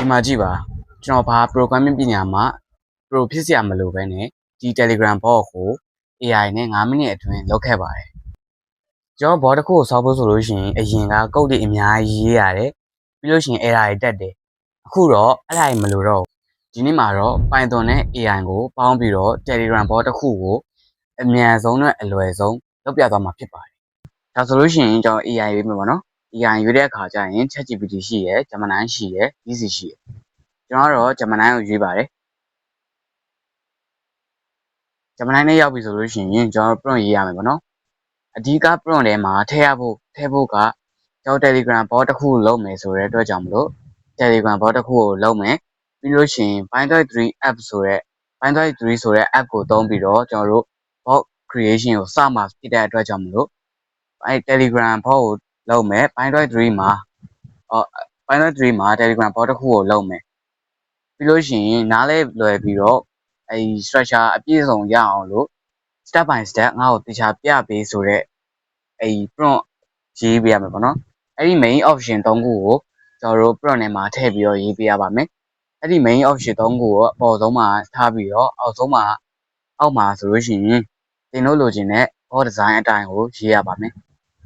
ဒီမှာကြည့်ပါကျွန်တော်ဘာ programming ပညာမှာ pro ဖြစ်စရာမလိုပဲနဲ့ဒီ Telegram bot ကို AI နဲ့9မိနစ်အတွင်းလုပ်ခဲ့ပါတယ်ကျွန်တော် bot တစ်ခုကိုဆောက်ဖို့ဆိုလို့ရှိရင်အရင်က code တွေအများကြီးရေးရတယ်ပြီးလို့ရှိရင် error တွေတက်တယ်အခုတော့အဲ့ဒါကြီးမလိုတော့ဒီနေ့မှာတော့ Python နဲ့ AI ကိုပေါင်းပြီးတော့ Telegram bot တစ်ခုကိုအမြန်ဆုံးနဲ့အလွယ်ဆုံးလုပ်ပြသွားမှာဖြစ်ပါတယ်ဒါဆိုလို့ရှိရင်ကျွန်တော် AI ရွေးမှာပါနော် AI ရွေးတဲ့အခါကျရင် ChatGPT ရှိရယ် Gemini ရှိရယ် DeepSeek ရှိရယ်ကျွန်တော်ကတော့ Gemini ကိုရွေးပါတယ် Gemini နဲ့ရောက်ပြီဆိုလို့ရှိရင်ကျွန်တော် prompt ရေးရမယ်ပေါ့နော်အဓိက prompt ထဲမှာထည့်ဖို့ကကျွန်တော် Telegram bot တစ်ခုလုပ်မယ်ဆိုတဲ့အတွက်ကြောင့်မလို့ Telegram bot တစ်ခုကိုလုပ်မယ်ပြီးလို့ရှိရင် Pine.3 app ဆိုတဲ့ Pine.3 ဆိုတဲ့ app ကိုသုံးပြီးတော့ကျွန်တော်တို့ bot creation ကိုစမှာဖြစ်တဲ့အတွက်ကြောင့်မလို့အဲ Telegram bot ကိုလုပ်မယ် Pine.3 မှာ Telegram bot တစ်ခုကိုလုပ်မယ်ပြီးလို့ရှိရင်နားလဲလွယ်ပြီးတော့အဲ structure အပြည့်စုံရအောင်လို့ step by step ငါ့ကိုတခြားပြပေးဆိုတဲ့အဲ prompt ရေးပေးရမှာပေါ့နော်အဲ့ဒီ main option 3ခုကိုကျွန်တော်တို့ prompt ထဲမှာထည့်ပြီးတော့ရေးပေးရပါမယ်အဲ့ဒီ main option 3ခုကိုအပေါ်ဆုံးမှာထားပြီးတော့အောက်မှာဆိုလို့ရှိရင်သင်တို့လိုချင်တဲ့ bot design အတိုင်းကိုရေးရပါမယ်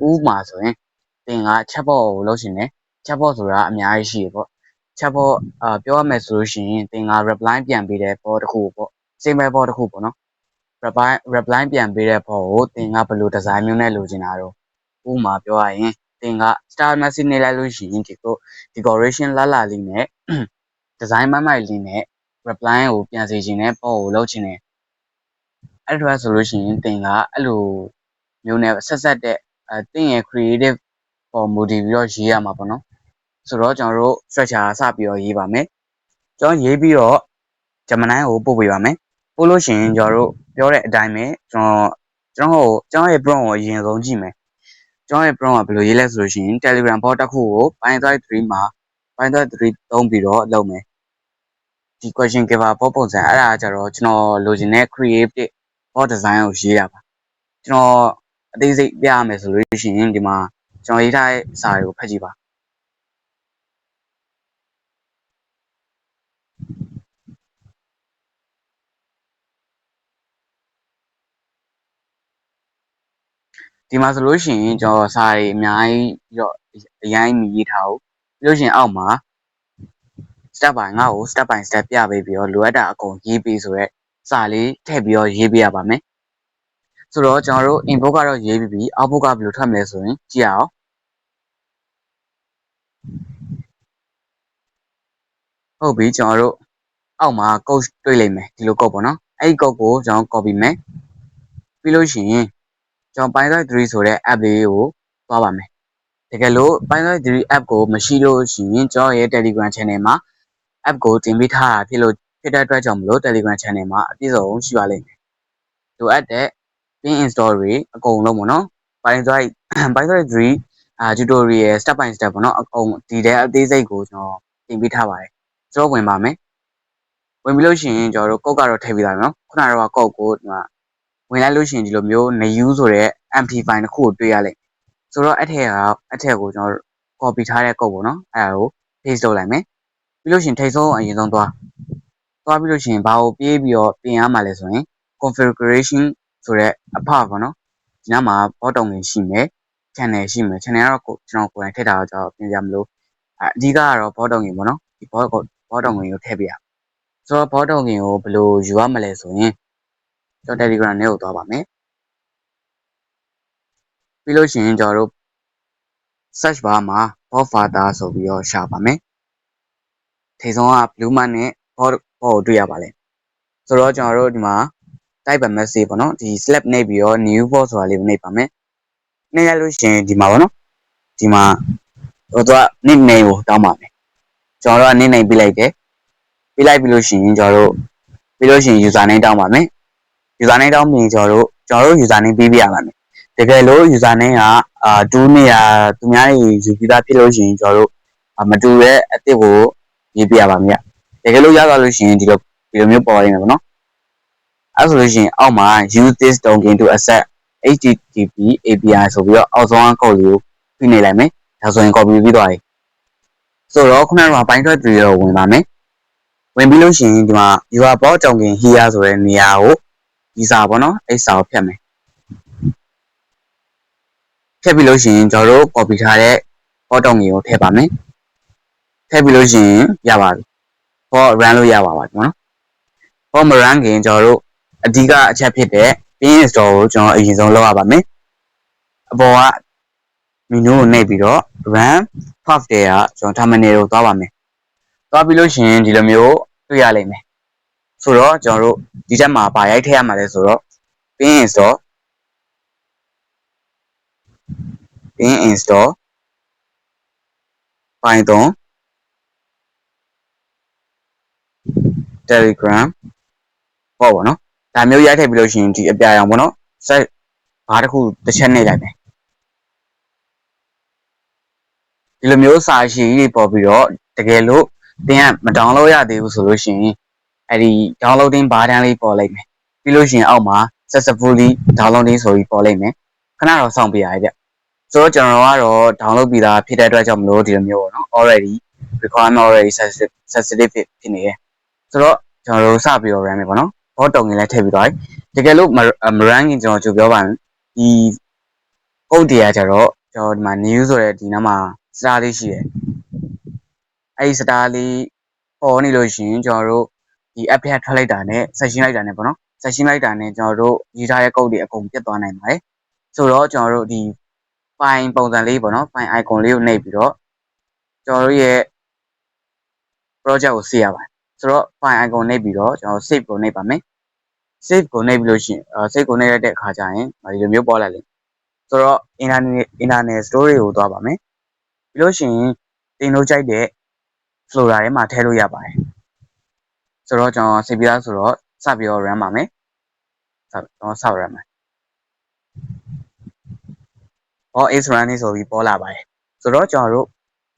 ဥပမာဆိုရင်သင်က chatbot ကိုလုပ်ချင်တယ် chatbot ဆိုတာအများကြီးရှိတယ်ပေါ့ chatbot ပြောရမယ်ဆိုလို့ရှိရင်သင်က reply ပြန်ပေးတဲ့ bot တစ်ခုပေါ့ simple bot တစ်ခုပေါ့နော် reply ပြန်ပေးတဲ့ bot ကိုသင်ကဘယ်လို design မျိုးနဲ့လိုချင်တာတော့ဥပမာပြောရရင်သင်က star message နဲ့လိုက်လို့ရှိရင်ဒီ decoration လှလေးနဲ့ design မိုက်လေးနဲ့ reply ကိုပြန်စေချင်တဲ့ bot ကိုလုပ်ချင်တယ်အဲ့ဒါဆိုလို့ရှိရင်သင်ကအဲ့လိုမျိုးနဲ့ဆက်တဲ့သင်ရဲ့ creative ပေါ်မူတည်ပြီးတော့ရေးရမှာပေါ့နော်ဆိုတော့ကျွန်တော်တို့ structure စပြီးတော့ရေးပါမယ်ကျွန်တော်ရေးပြီးတော့ Gemini ကိုပို့ပေးပါမယ်ပို့လို့ရှိရင်ကျွန်တော်တို့ပြောတဲ့အတိုင်းပဲကျွန်တော်ရဲ့ prompt ကိုအရင်ဆုံးကြည့်မယ်ကျွန်တော်ရဲ့ prompt ကဘယ်လိုရေးလဲဆိုလို့ရှိရင် Telegram bot တစ်ခုကို Pine.3 မှာ Pine.3 သုံးပြီးတော့လုပ်မယ်ဒီ question giver bot ပုံစံအဲ့ဒါကြတော့ကျွန်တော်လိုချင်တဲ့ creative bot design ကိုရေးတာပါကျွန်တော်အသေးစိတ်ပြရမယ်ဆိုလို့ရှိရင်ဒီမှာကျွန်တော်ရေးထားတဲ့စာတွေကိုဖတ်ကြည့်ပါဒီမှာဆိုလို့ရှိရင်ကျွန်တော်စာတွေအများကြီးတော့အရင်မရေးထားဘူးပြီးလို့ရှိရင်အောက်မှာ step by ငါ့ကို step by step ပြပေးပြီးတော့လိုအပ်တာအကုန်ရေးပေးဆိုတော့စာလေးထည့်ပြီးတော့ရေးပေးရပါမယ်ဆိုတော့ကျွန်တော်တို့ input ကတော့ရေးပြီးပြီ output ကဘယ်လိုထွက်မလဲဆိုရင်ကြည့်ရအောင်ဟုတ်ပြီကျွန်တော်တို့အောက်မှာ code တွေ့လိမ့်မယ်ဒီလို code ပေါ့နော်အဲ့ဒီ code ကိုကျွန်တော် copy မယ်ပြီးလို့ရှိရင်ကျွန်တော် Pine.3 ဆိုတဲ့ app လေးကိုသွားပါမယ်တကယ်လို့ Pine.3 app ကိုမရှိလို့ရှိရင်ကျွန်တော်ရဲ့ Telegram channel မှာ app ကိုတင်ပေးထားတာဖြစ်တဲ့အတွက်ကြောင့်မလို့ Telegram channel မှာအပြည့်စုံရှိပါလိမ့်မယ်လိုအပ်တဲ့ pin install တွေအကုန်လုံးပေါ့နော် Pine.3 tutorial step by step ပေါ့နော်အကုန်ဒီတဲ့အသေးစိတ်ကိုကျွန်တော်တင်ပေးထားပါတယ်ကျွန်တော်ဝင်ပါမယ်ဝင်ပြီးလို့ရှိရင်ကျွန်တော်တို့ code ကတော့ထည့်ပေးထားမယ်နော်ခုနကတော့ code ကိုဒီမှာဝင်လိုက်လို့ရှိရင်ဒီလိုမျိုး new ဆိုတဲ့ empty file တစ်ခုကိုတွေ့ရလိမ့်မယ်ဆိုတော့အထက်ကိုကျွန်တော် copy ထားတဲ့ code ပေါ့နော်အဲ့ဒါကို paste လုပ်လိုက်မယ်ပြီးလို့ရှိရင်ထိတ်ဆုံးအရင်ဆုံးသွားပြီးလို့ရှိရင်ဘာကိုပြေးပြီးတော့ပြင်ရမှာလဲဆိုရင် configuration ဆိုတဲ့အဖပေါ့နော်ဒီနားမှာ bot တုံးဝင်ရှိမယ် channel ရှိမယ် channel ကတော့ကျွန်တော်ကိုယ်တိုင်ထည့်ထားတော့ကျွန်တော်ပြင်ပြမလို့အဓိကကတော့ bot တုံးဝင်ပေါ့နော်ဒီ bot တုံးဝင်ကိုထည့်ပြရဆိုတော့ bot တုံးဝင်ကိုဘယ်လိုယူရမလဲဆိုရင်ကျွန်တော် Telegram ထဲကိုသွားပါမယ်ပြီးလို့ရှိရင်ကျွန်တော်တို့ search bar မှာ bot father ဆိုပြီးတော့ရှာပါမယ်ထိတ်ဆုံးက blue mark နဲ့ bot ကိုတွေ့ရပါလိမ့်ဆိုတော့ကျွန်တော်တို့ဒီမှာ type ပါ message ပေါ့နော်ဒီ slap နှိပ်ပြီးတော့ new bot ဆိုတာလေးနှိပ်ပါမယ်နှိပ်ရလို့ရှိရင်ဒီမှာပေါ့နော်ဒီမှာသူက nickname ကိုတောင်းပါမယ်ကျွန်တော်တို့က nickname ပေးလိုက်တယ်ပေးလိုက်ပြီးလို့ရှိရင်ကျွန်တော်တို့ပြီးလို့ရှိရင် user name တောင်းပါမယ် user name တောင်းပြီးကျွန်တော်တို့ user name ပေးပြရပါမယ်တကယ်လို့ user name က2နေရာသူများတွေယူပြီးသားဖြစ်လို့ရှိရင်ကျွန်တော်တို့မတူတဲ့အစ်စ်ကိုရေးပြရပါမယ်တကယ်လို့ရသွားလို့ရှိရင်ဒီလိုမျိုးပေါ်နေတယ်ပေါ့နော်အဲ့ဆိုလို့ရှိရင်အောက်မှာ use this token to access http API ဆိုပြီးတော့အောက်ဆုံးက code လေးကိုဖိနေလိုက်မယ်ဒါဆိုရင် copy ပြီးသွားပြီ ဆိုတော့ခုနကပိုင်းထွက်3ရောဝင်ပါမယ်ဝင်ပြီးလို့ရှိရင်ဒီမှာ your bot ကြောင့်ခင် here ဆိုတဲ့နေရာကိုဒီစာပေါ့နော်အဲ့စာကိုဖြတ်မယ်ဖြတ်ပြီးလို့ရှိရင်ကျွန်တော်တို့ copy ထားတဲ့ bot ကြောင့်ကိုထည့်ပါမယ်ထည့်ပြီးလို့ရှိရင်ရပါပြီ bot run လို့ရပါပါနော် bot မ run ခင်ကျွန်တော်တို့အဓိကအချက်ဖြစ်တဲ့ pin install ကိုကျွန်တော်အရင်ဆုံးလုပ်ရပါမယ်အပေါ်က menu ကိုနှိပ်ပြီးတော့ run path တဲ့ကကျွန်တော် terminal ကိုသွားပါမယ်သွားပြီးလို့ရှိရင်ဒီလိုမျိုးတွေ့ရလိမ့်မယ်ဆိုတော့ကျွန်တော်တို့ဒီချက်မှာပါရိုက်ထည့်ရမှာလဲဆိုတော့ pin install python telegram ပေါ့ပေါ့နော်ဒါမျိုးရိုက်ထည့်ပြီးလို့ရှိရင်ဒီအပြာရောင်ပေါ့နော် set ဘာတစ်ခုတစ်ချက်နှိပ်လိုက်မယ်ဒီလိုမျိုးစာရှိတွေပေါ်ပြီးတော့တကယ်လို့သင်ကမ download ရသေးဘူးဆိုလို့ရှိရင်အဲ့ဒီ downloading button လေးပေါ်လိုက်မယ်ပြီးလို့ရှိရင်အောက်မှာ successfully downloading ဆိုပြီးပေါ်လိုက်မယ်ခဏတော့စောင့်ပြရရဲ့ဗျဆိုတော့ကျွန်တော်ကတော့ download ပြီးသားဖြစ်တဲ့အတွက်ကြောင့်မလို့ဒီလိုမျိုးပေါ့နော် already requirement already sensitive ဖြစ်နေတယ်ဆိုတော့ကျွန်တော်တို့စပြီးတော့ run မယ်ပေါ့နော် bot တုံငင်လည်းထည့်ပြီးသွားပြီတကယ်လို့မ run ခင်ကျွန်တော်ကြိုပြောပါမယ်ဒီ code တွေကကြတော့ကျွန်တော်ဒီမှာ new ဆိုတဲ့ဒီနားမှာ star လေးရှိတယ်အဲ့ဒီ star လေးပေါ်နေလို့ရှိရင်ကျွန်တော်တို့ဒီ app ဖြတ်ထွက်လိုက်တာနဲ့ session လိုက်တာနဲ့ပေါ့နော် session လိုက်တာနဲ့ကျွန်တော်တို့ရေးထားတဲ့ code တွေအကုန်ပြတ်သွားနိုင်ပါတယ်ဆိုတော့ကျွန်တော်တို့ဒီ file ပုံစံလေးပေါ့နော် file icon လေးကိုနှိပ်ပြီးတော့ကျွန်တော်တို့ရဲ့ project ကို save ရပါတယ်ဆိုတော့ file icon နှိပ်ပြီးတော့ကျွန်တော် save ကိုနှိပ်ပါမယ် save ကိုနှိပ်ပြီးလို့ရှိရင်save ကိုနှိပ်ရတဲ့အခါကျရင်ဒီလိုမျိုးပေါ်လာလိမ့်မယ်ဆိုတော့ internet story ကိုသွားပါမယ်ပြီးလို့ရှိရင်တင်လို့ကြိုက်တဲ့ folder ထဲမှာထည့်လို့ရပါတယ်ဆိုတော့ကျွန်တော် save ပြီးသားဆိုတော့စပြီးတော့ run ပါမယ်ကျွန်တော်စ run မယ်is running ဆိုပြီးပေါ်လာပါတယ်ဆိုတော့ကျွန်တော်တို့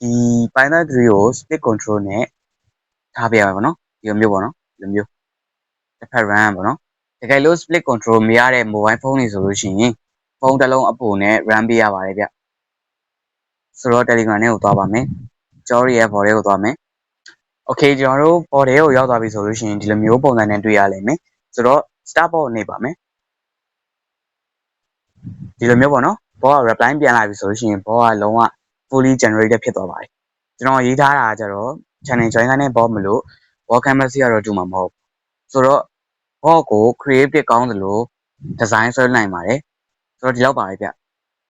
ဒီ Python 3ကို split control နဲ့ထားပြရမှာပေါ့နော်ဒီလိုမျိုးပေါ့နော်ဒီလိုမျိုးတစ်ဖက် run ပေါ့နော်တကယ်လို့ split control မရတဲ့ mobile phone တွေဆိုလို့ရှိရင်ဖုန်းတစ်လုံးအပိုနဲ့ run ပေးရပါတယ်ဗျဆိုတော့ Telegram နဲ့ကိုသွားပါမယ်ကျွန်တော်ရဲ့ bot တွေကိုသွားမယ် okay ကျွန်တော်တို့ bot တွေကိုရောက်သွားပြီဆိုလို့ရှိရင်ဒီလိုမျိုးပုံစံနဲ့တွေ့ရလိမ့်မယ်ဆိုတော့ start bot နေပါမယ်ဒီလိုမျိုးပေါ့နော် bot က reply ပြန်လာပြီဆိုလို့ရှိရင် bot ကလုံးဝ fully generated ဖြစ်သွားပါတယ်ကျွန်တော်ရေးထားတာကကြတော့ channel join ကနေ bot မလို့ bot canvas ကတော့တူမှာမဟုတ်ဆိုတော့ bot ကို create ကောင်းသလို design ဆွဲနိုင်ပါတယ်ဆိုတော့ဒီလောက်ပါပဲဗျ